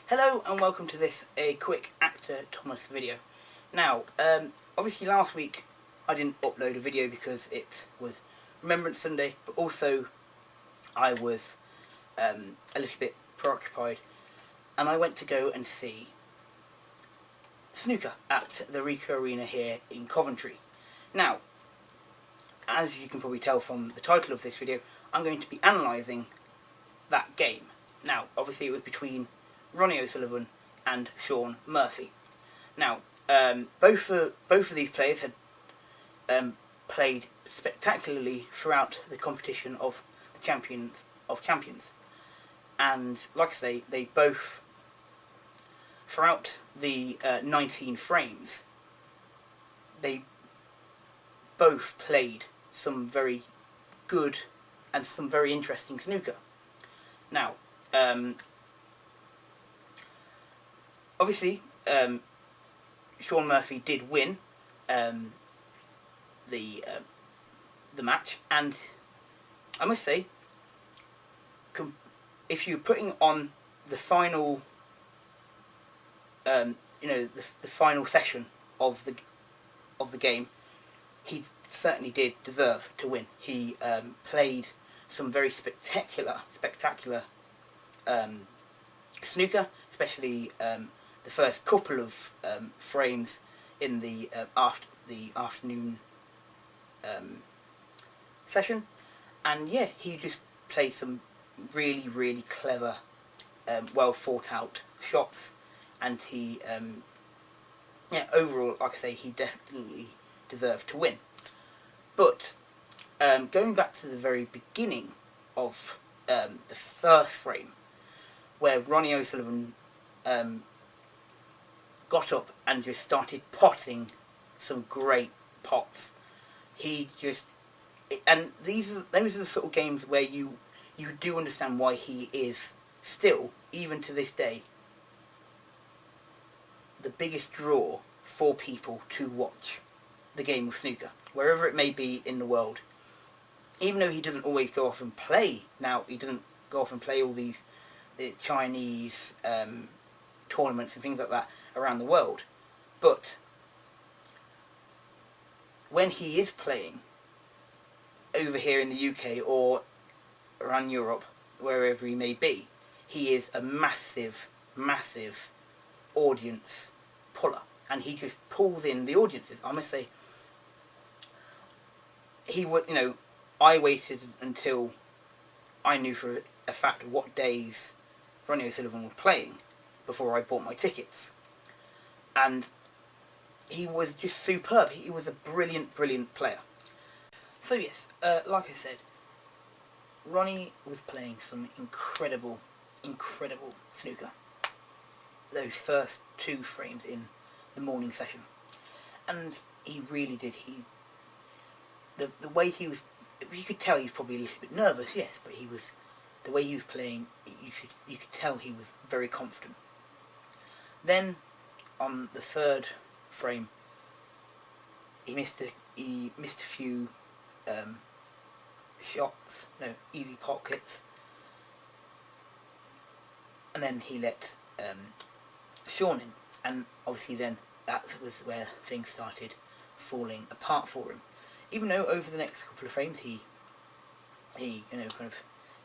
Hello and welcome to this quick Actor Thomas video. Now, obviously last week I didn't upload a video because it was Remembrance Sunday, but also I was a little bit preoccupied and I went to go and see snooker at the Ricoh Arena here in Coventry. Now, as you can probably tell from the title of this video, I'm going to be analysing that game. Now, obviously it was between Ronnie O'Sullivan and Shaun Murphy. Now, both of these players had played spectacularly throughout the competition of the Champions of Champions, and like I say, they both, throughout the 19 frames, they both played some very good and some very interesting snooker. Now, obviously, Shaun Murphy did win the match, and I must say, if you're putting on the final, the final session of the game, he certainly did deserve to win. He played some very spectacular snooker, especially the first couple of frames in the afternoon session, and yeah, he just played some really clever, well thought out shots, and he overall, like I say, he definitely deserved to win. But going back to the very beginning of the first frame, where Ronnie O'Sullivan got up and just started potting some great pots. He just, and those are the sort of games where you do understand why he is still, even to this day, the biggest draw for people to watch the game of snooker, wherever it may be in the world. Even though he doesn't always go off and play, now he doesn't go off and play all these Chinese tournaments and things like that around the world, but when he is playing over here in the UK or around Europe, wherever he may be, he is a massive audience puller, and he just pulls in the audiences. I must say, he was, I waited until I knew for a fact what days Ronnie O'Sullivan was playing before I bought my tickets, and he was just superb. He was a brilliant player. So yes, like I said, Ronnie was playing some incredible snooker those first two frames in the morning session, and he really did. The way he was, you could tell he was probably a little bit nervous, yes, but the way he was playing, you could tell he was very confident. Then on the third frame, he missed a few shots, easy pockets, and then he let Shaun in, and obviously then that was where things started falling apart for him. Even though over the next couple of frames he kind of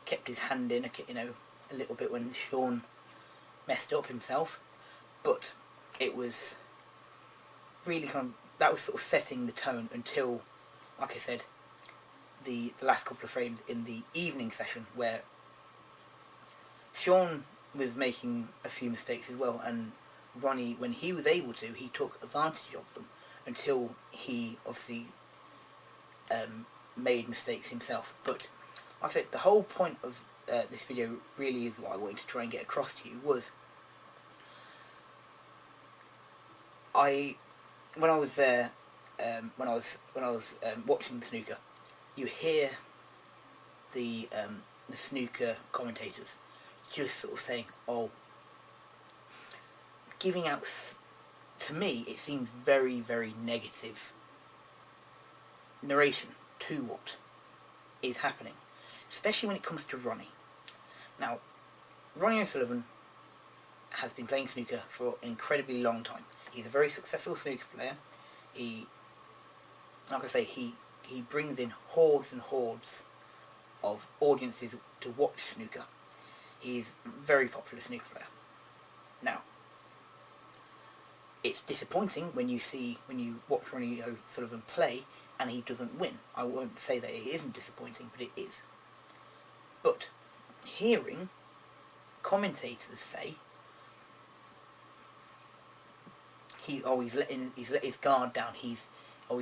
kept his hand in a little bit when Shaun messed up himself, but it was really that was sort of setting the tone until, like I said, the last couple of frames in the evening session, where Shaun was making a few mistakes as well, and Ronnie, when he was able to, he took advantage of them until he obviously made mistakes himself. But like I said, the whole point of this video really is what I wanted to try and get across to you was, when I was there, when I was watching the snooker, you hear the snooker commentators just sort of saying, giving out, to me it seemed very negative narration to what is happening, especially when it comes to Ronnie. Now, Ronnie O'Sullivan has been playing snooker for an incredibly long time. He's a very successful snooker player. Like I say, he brings in hordes and hordes of audiences to watch snooker. He's a very popular snooker player. Now, it's disappointing when you watch Ronnie O'Sullivan play and he doesn't win. I won't say that it isn't disappointing, but it is. But hearing commentators say he's let his guard down, he's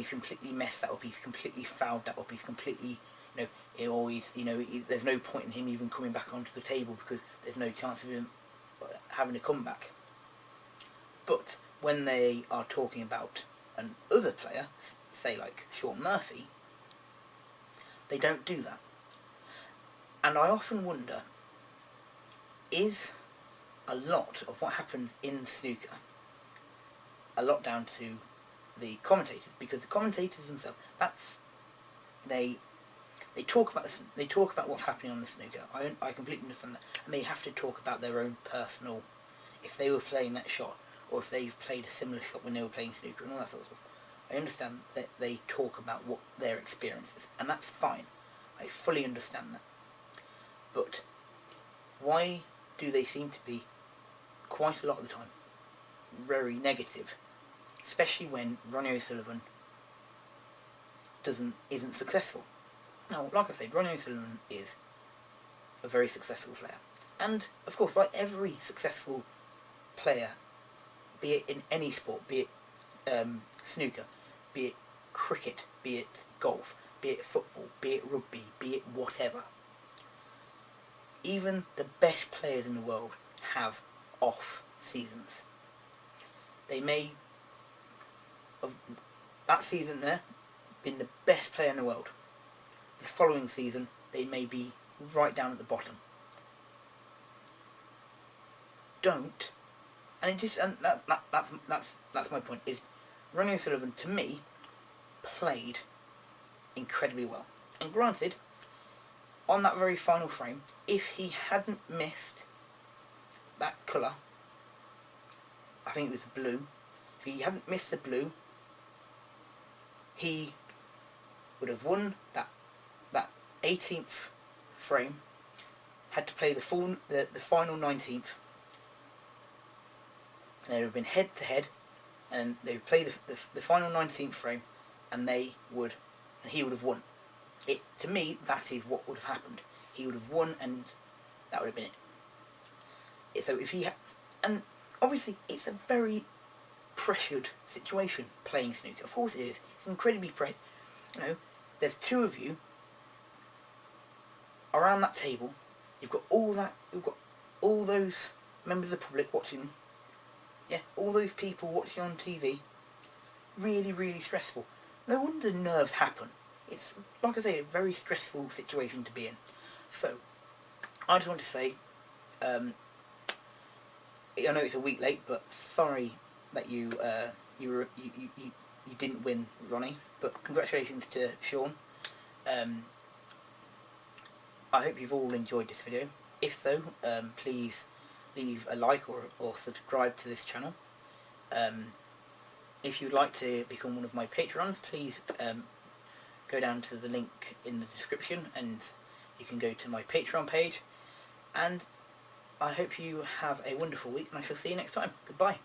completely messed that up, he's completely fouled that up, he's completely, there's no point in him even coming back onto the table because there's no chance of him having a comeback. But when they are talking about another player, say like Shaun Murphy, they don't do that. And I often wonder, is a lot of what happens in snooker a lot down to the commentators? Because the commentators themselves, they talk about what's happening on the snooker. I completely understand that, and they have to talk about their own personal, if they were playing that shot, or if they've played a similar shot when they were playing snooker and all that sort of stuff. I understand that they talk about what their experience is, and that's fine. I fully understand that. But why do they seem to be, quite a lot of the time, very negative, especially when Ronnie O'Sullivan isn't successful? Now, like I said, Ronnie O'Sullivan is a very successful player, and of course, like every successful player, be it in any sport, be it snooker, be it cricket, be it golf, be it football, be it rugby, be it whatever, even the best players in the world have off seasons. They may have that season there been the best player in the world. The following season they may be right down at the bottom. That's my point. Is Ronnie O'Sullivan, to me, played incredibly well. And granted, on that very final frame, if he hadn't missed that colour, I think it was blue, if he hadn't missed the blue, he would have won that 18th frame, had to play the final 19th, and they would have been head to head, and they would play the final 19th frame, and he would have won. To me, that is what would have happened. He would have won, and that would have been it. So if he had, and obviously it's a very pressured situation playing snooker. Of course it is. It's incredibly pressured. There's two of you around that table. You've got all those members of the public watching. Yeah, all those people watching on TV. Really, really stressful. No wonder nerves happen. It's, like I say, a very stressful situation to be in. So, I just want to say, I know it's a week late, but sorry that you didn't win, Ronnie. But congratulations to Shaun. I hope you've all enjoyed this video. If so, please leave a like or subscribe to this channel. If you'd like to become one of my patrons, please go down to the link in the description and you can go to my Patreon page. And I hope you have a wonderful week, and I shall see you next time. Goodbye.